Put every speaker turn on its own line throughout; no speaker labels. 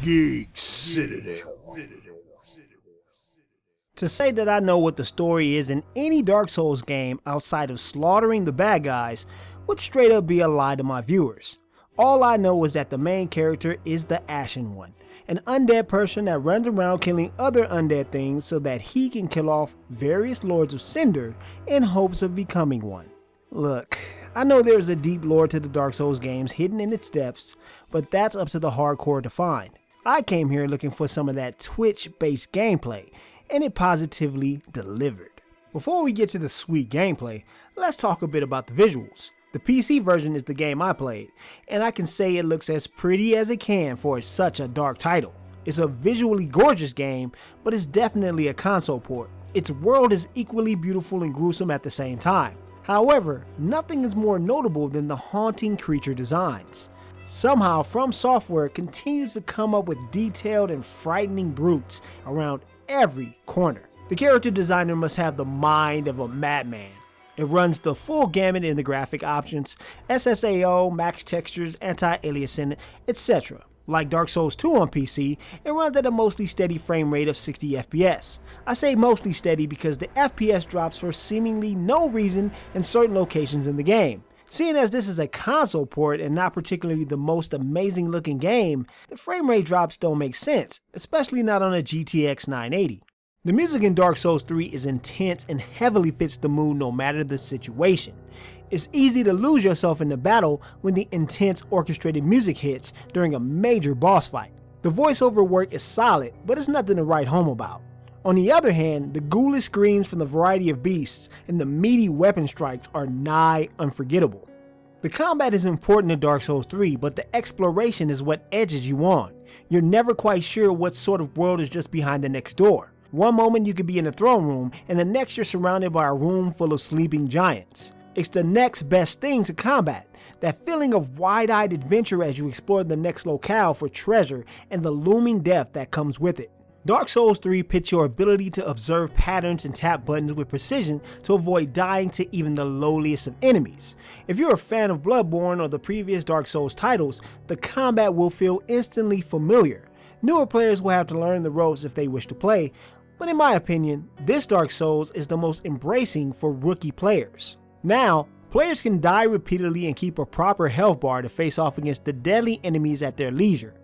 Geek, Citadel.
To say that I know what the story is in any Dark Souls game outside of slaughtering the bad guys would straight up be a lie to my viewers. All I know is that the main character is the Ashen One, an undead person that runs around killing other undead things so that he can kill off various Lords of Cinder in hopes of becoming one. Look, I know there's a deep lore to the Dark Souls games hidden in its depths, but that's up to the hardcore to find. I came here looking for some of that Twitch-based gameplay, and it positively delivered. Before we get to the sweet gameplay, let's talk a bit about the visuals. The PC version is the game I played, and I can say it looks as pretty as it can for such a dark title. It's a visually gorgeous game, but it's definitely a console port. Its world is equally beautiful and gruesome at the same time. However, nothing is more notable than the haunting creature designs. Somehow, From Software continues to come up with detailed and frightening brutes around every corner. The character designer must have the mind of a madman. It runs the full gamut in the graphic options, SSAO, max textures, anti-aliasing, etc. Like Dark Souls 2 on PC, it runs at a mostly steady frame rate of 60 FPS. I say mostly steady because the FPS drops for seemingly no reason in certain locations in the game. Seeing as this is a console port and not particularly the most amazing looking game, the frame rate drops don't make sense, especially not on a GTX 980. The music in Dark Souls 3 is intense and heavily fits the mood no matter the situation. It's easy to lose yourself in the battle when the intense orchestrated music hits during a major boss fight. The voiceover work is solid, but it's nothing to write home about. On the other hand, the ghoulish screams from the variety of beasts and the meaty weapon strikes are nigh unforgettable. The combat is important in Dark Souls 3, but the exploration is what edges you on. You're never quite sure what sort of world is just behind the next door. One moment you could be in a throne room, and the next you're surrounded by a room full of sleeping giants. It's the next best thing to combat, that feeling of wide-eyed adventure as you explore the next locale for treasure and the looming death that comes with it. Dark Souls 3 pits your ability to observe patterns and tap buttons with precision to avoid dying to even the lowliest of enemies. If you're a fan of Bloodborne or the previous Dark Souls titles, the combat will feel instantly familiar. Newer players will have to learn the ropes if they wish to play, but in my opinion, this Dark Souls is the most embracing for rookie players. Now, players can die repeatedly and keep a proper health bar to face off against the deadly enemies at their leisure.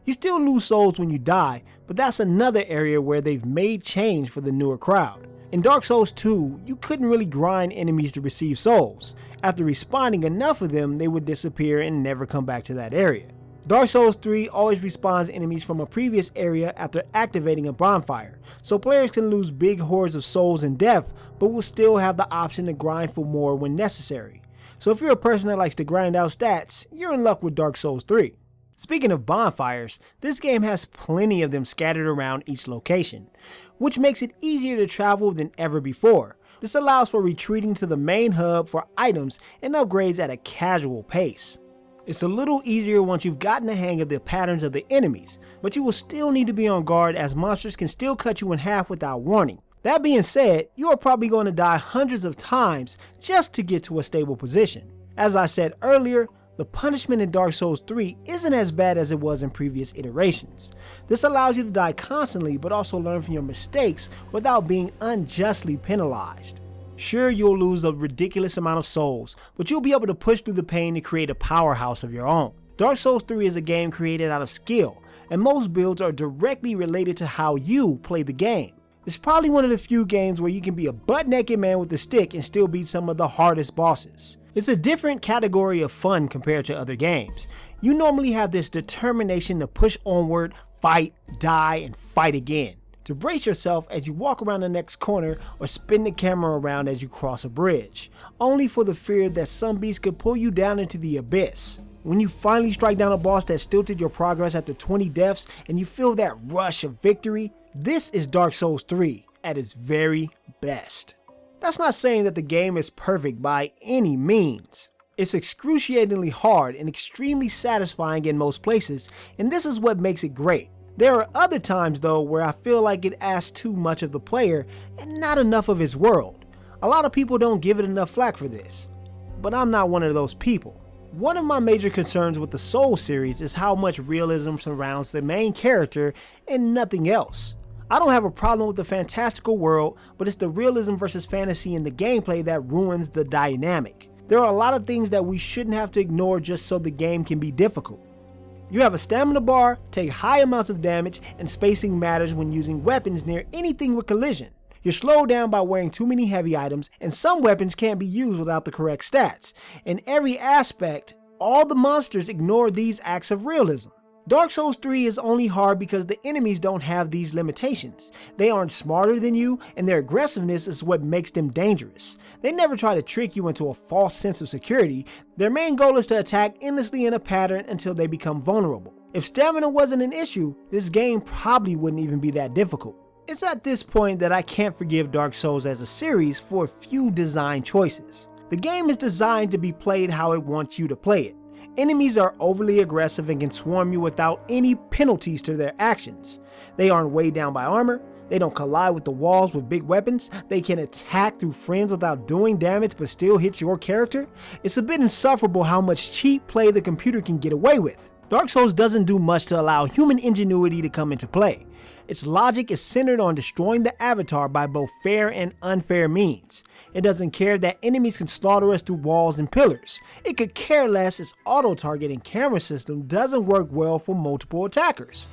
You still lose souls when you die, but that's another area where they've made change for the newer crowd. In Dark Souls 2, you couldn't really grind enemies to receive souls. After respawning enough of them, they would disappear and never come back to that area. Dark Souls 3 always respawns enemies from a previous area after activating a bonfire, so players can lose big hordes of souls in death, but will still have the option to grind for more when necessary. So if you're a person that likes to grind out stats, you're in luck with Dark Souls 3. Speaking of bonfires, this game has plenty of them scattered around each location, which makes it easier to travel than ever before. This allows for retreating to the main hub for items and upgrades at a casual pace. It's a little easier once you've gotten the hang of the patterns of the enemies, but you will still need to be on guard as monsters can still cut you in half without warning. That being said, you are probably going to die hundreds of times just to get to a stable position. As I said earlier, the punishment in Dark Souls 3 isn't as bad as it was in previous iterations. This allows you to die constantly but also learn from your mistakes without being unjustly penalized. Sure, you'll lose a ridiculous amount of souls, but you'll be able to push through the pain to create a powerhouse of your own. Dark Souls 3 is a game created out of skill, and most builds are directly related to how you play the game. It's probably one of the few games where you can be a butt-naked man with a stick and still beat some of the hardest bosses. It's a different category of fun compared to other games. You normally have this determination to push onward, fight, die, and fight again. To brace yourself as you walk around the next corner or spin the camera around as you cross a bridge, only for the fear that some beast could pull you down into the abyss. When you finally strike down a boss that stilted your progress after 20 deaths and you feel that rush of victory, this is Dark Souls 3 at its very best. That's not saying that the game is perfect by any means. It's excruciatingly hard and extremely satisfying in most places, and this is what makes it great. There are other times though where I feel like it asks too much of the player and not enough of his world. A lot of people don't give it enough flack for this, but I'm not one of those people. One of my major concerns with the Souls series is how much realism surrounds the main character and nothing else. I don't have a problem with the fantastical world, but it's the realism versus fantasy in the gameplay that ruins the dynamic. There are a lot of things that we shouldn't have to ignore just so the game can be difficult. You have a stamina bar, take high amounts of damage, and spacing matters when using weapons near anything with collision. You're slowed down by wearing too many heavy items, and some weapons can't be used without the correct stats. In every aspect, all the monsters ignore these acts of realism. Dark Souls 3 is only hard because the enemies don't have these limitations. They aren't smarter than you, and their aggressiveness is what makes them dangerous. They never try to trick you into a false sense of security. Their main goal is to attack endlessly in a pattern until they become vulnerable. If stamina wasn't an issue, this game probably wouldn't even be that difficult. It's at this point that I can't forgive Dark Souls as a series for a few design choices. The game is designed to be played how it wants you to play it. Enemies are overly aggressive and can swarm you without any penalties to their actions. They aren't weighed down by armor, they don't collide with the walls with big weapons, they can attack through friends without doing damage but still hit your character. It's a bit insufferable how much cheap play the computer can get away with. Dark Souls doesn't do much to allow human ingenuity to come into play. Its logic is centered on destroying the avatar by both fair and unfair means. It doesn't care that enemies can slaughter us through walls and pillars. It could care less its auto-targeting camera system doesn't work well for multiple attackers.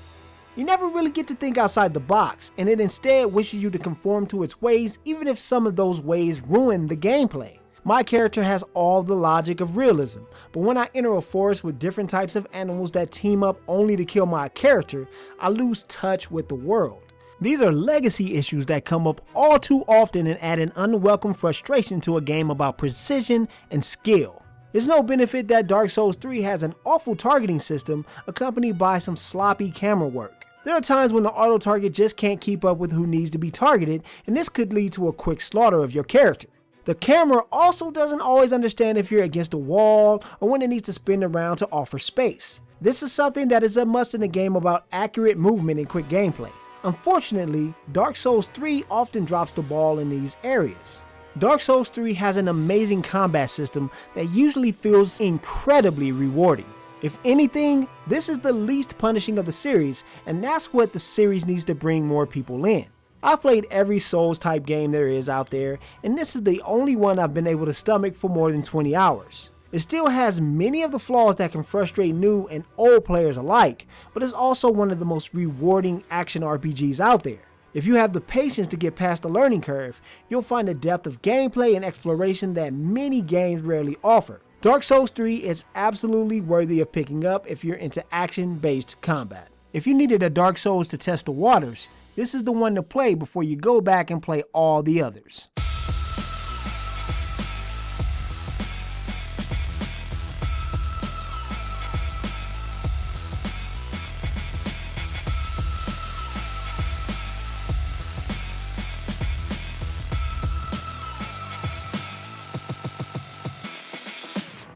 You never really get to think outside the box, and it instead wishes you to conform to its ways even if some of those ways ruin the gameplay. My character has all the logic of realism, but when I enter a forest with different types of animals that team up only to kill my character, I lose touch with the world. These are legacy issues that come up all too often and add an unwelcome frustration to a game about precision and skill. It's no benefit that Dark Souls 3 has an awful targeting system accompanied by some sloppy camera work. There are times when the auto target just can't keep up with who needs to be targeted, and this could lead to a quick slaughter of your character. The camera also doesn't always understand if you're against a wall or when it needs to spin around to offer space. This is something that is a must in a game about accurate movement and quick gameplay. Unfortunately, Dark Souls 3 often drops the ball in these areas. Dark Souls 3 has an amazing combat system that usually feels incredibly rewarding. If anything, this is the least punishing of the series, and that's what the series needs to bring more people in. I've played every Souls type game there is out there, and this is the only one I've been able to stomach for more than 20 hours. It still has many of the flaws that can frustrate new and old players alike, but it's also one of the most rewarding action RPGs out there. If you have the patience to get past the learning curve, you'll find a depth of gameplay and exploration that many games rarely offer. Dark Souls 3 is absolutely worthy of picking up if you're into action-based combat. If you needed a Dark Souls to test the waters, this is the one to play before you go back and play all the others.